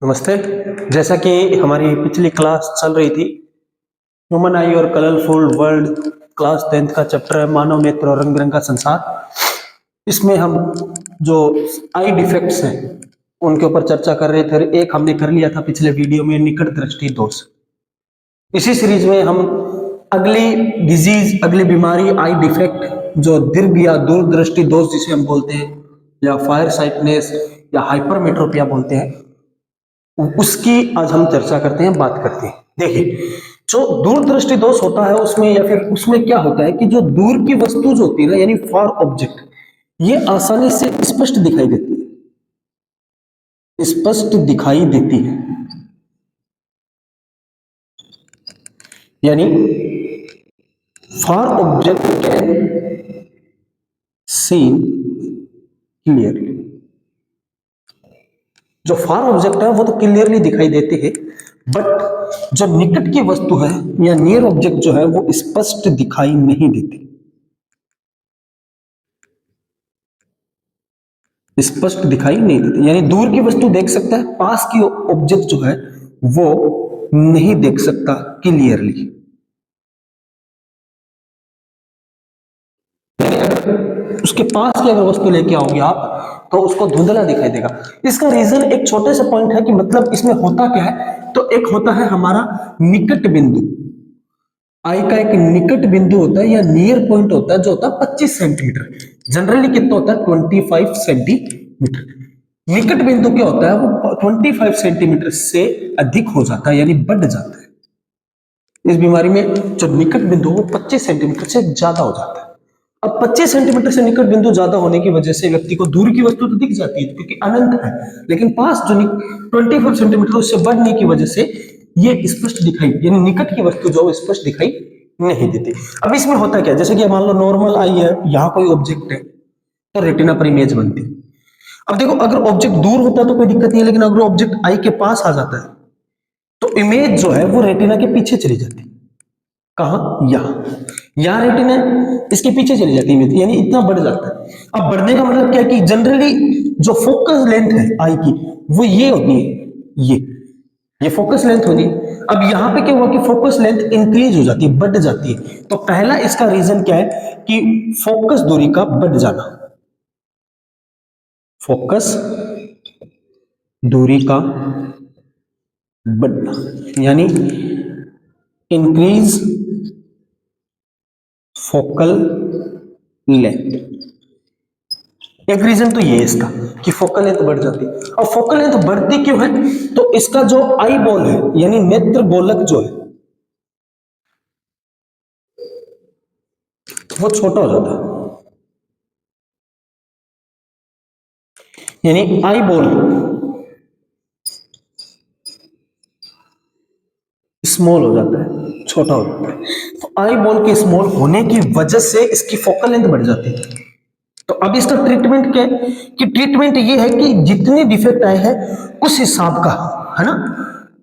नमस्ते। जैसा कि हमारी पिछली क्लास चल रही थी ह्यूमन आई और कलरफुल वर्ल्ड, क्लास 10th का चैप्टर है मानव नेत्र और रंग बिरंगा संसार। इसमें हम जो आई डिफेक्ट्स हैं उनके ऊपर चर्चा कर रहे थे। एक हमने कर लिया था पिछले वीडियो में, निकट दृष्टि दोष। इसी सीरीज में हम अगली डिजीज, अगली बीमारी आई डिफेक्ट, जो दीर्घ या दूरदृष्टि दोष जिसे हम बोलते हैं, या फायर साइटनेस या हाइपरमेट्रोपिया बोलते हैं, उसकी आज हम चर्चा करते हैं, बात करते हैं। देखिए, जो दूरदृष्टि दोष होता है उसमें, या फिर उसमें क्या होता है कि जो दूर की वस्तु जो होती है ना, यानी फार ऑब्जेक्ट, ये आसानी से स्पष्ट दिखाई देती है, स्पष्ट दिखाई देती है। यानी फार ऑब्जेक्ट कैन सीन क्लियरली। जो फार ऑब्जेक्ट है वो तो क्लियरली दिखाई देते हैं, बट जो निकट की वस्तु है या नियर ऑब्जेक्ट जो है वो स्पष्ट दिखाई नहीं देती, स्पष्ट दिखाई नहीं देती। यानी दूर की वस्तु देख सकता है, पास की ऑब्जेक्ट जो है वो नहीं देख सकता क्लियरली। उसके पास की अगर वस्तु लेके आओगे आप तो उसको धुंधला दिखाई देगा। इसका रीजन एक छोटे से पॉइंट है कि मतलब इसमें होता क्या है, तो एक होता है हमारा निकट बिंदु। आई का एक निकट बिंदु होता है या नियर पॉइंट होता है, जो होता है 25 सेंटीमीटर। जनरली कितना होता है? 25 सेंटीमीटर। निकट बिंदु क्या होता है? वो 25 सेंटीमीटर से अधिक हो जाता है, यानी बढ़ जाता है। इस बीमारी में जो निकट बिंदु वो 25 सेंटीमीटर से ज्यादा हो जाता है। अब 25 सेंटीमीटर से निकट बिंदु ज्यादा होने की वजह से व्यक्ति को दूर की वस्तु तो दिख जाती है क्योंकि अनंत है, लेकिन पास जो 25 सेंटीमीटर उससे बढ़ने की वजह से ये स्पष्ट दिखाई, यानी निकट की वस्तु जो स्पष्ट दिखाई नहीं देती। अब इसमें होता क्या है, जैसे कि मान लो नॉर्मल आई है, यहाँ कोई ऑब्जेक्ट है तो रेटिना पर इमेज बनती है। अब देखो, अगर ऑब्जेक्ट दूर होता है तो कोई दिक्कत नहीं है, लेकिन अगर ऑब्जेक्ट आई के पास आ जाता है तो इमेज जो है वो रेटिना के पीछे चली जाती है। कहां? यहां रेटिना इसके पीछे चली जाती है, यानी इतना बढ़ जाता है। अब बढ़ने का मतलब क्या है कि जनरली जो फोकस लेंथ है आई की वो ये होती है, ये फोकस लेंथ होती है। अब यहां पे क्या हुआ कि फोकस लेंथ इंक्रीज हो जाती है, बढ़ जाती है। तो पहला इसका रीजन क्या है कि फोकस दूरी का बढ़ जाना, फोकस दूरी का बढ़ना, यानी इंक्रीज फोकल लेंथ। एक रीजन तो ये है इसका कि फोकल लेंथ बढ़ जाती है। और फोकल लेंथ बढ़ती क्यों है? तो इसका जो आई बॉल है, यानी नेत्र गोलक जो है वो छोटा हो जाता है, यानी आई बॉल स्मॉल हो जाता है, छोटा हो जाता है। तो आई बॉल के स्मॉल होने की वजह से इसकी फोकल लेंथ बढ़ जाती है। तो अब इसका ट्रीटमेंट क्या है कि ट्रीटमेंट ये है कि जितने डिफेक्ट आए हैं उस हिसाब का, है ना,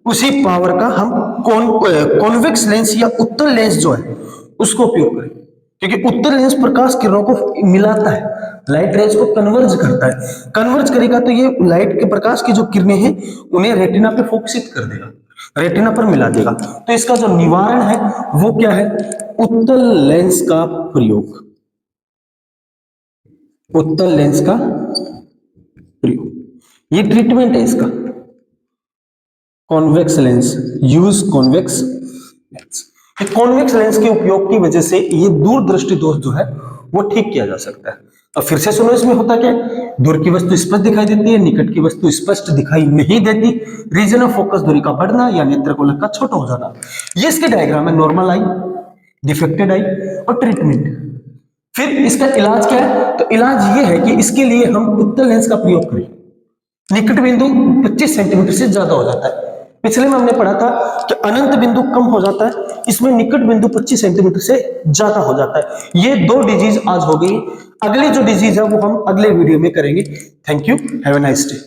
उसी पावर का हम कॉन्वेक्स लेंस या उत्तल लेंस जो है उसको उपयोग करें। क्योंकि उत्तल लेंस प्रकाश किरणों को मिलाता है, लाइट रेज को कन्वर्ज करता है। कन्वर्ज करेगा तो ये लाइट के प्रकाश की जो किरणें हैं उन्हें रेटिना पे फोकसित कर देगा, रेटिना पर मिला देगा। तो इसका जो निवारण है वो क्या है? उत्तल लेंस का प्रयोग, उत्तल लेंस का प्रयोग, ये ट्रीटमेंट है इसका। Convex lens, use convex lens. Convex lens के उपयोग की वजह से ये दूरदृष्टि दोष जो है वो ठीक किया जा सकता है। अब फिर से सुनो, इसमें होता क्या है? दूर की वस्तु स्पष्ट दिखाई देती है, निकट की वस्तु स्पष्ट दिखाई नहीं देती। रीजन ऑफ फोकस दूरी का बढ़ना या नेत्र गोलक का छोटा हो जाना। ये इसके डायग्राम है, नॉर्मल आई, डिफेक्टेड आई और ट्रीटमेंट। फिर इसका इलाज क्या है? तो इलाज ये है कि इसके लिए हम उत्तल लेंस का प्रयोग करें। निकट बिंदु 25 सेंटीमीटर से ज्यादा हो जाता है। पिछले में हमने पढ़ा था कि अनंत बिंदु कम हो जाता है, इसमें निकट बिंदु 25 सेंटीमीटर से ज्यादा हो जाता है। ये दो डिजीज आज हो गई। अगली जो डिजीज है वो हम अगले वीडियो में करेंगे। Thank you, have a nice day.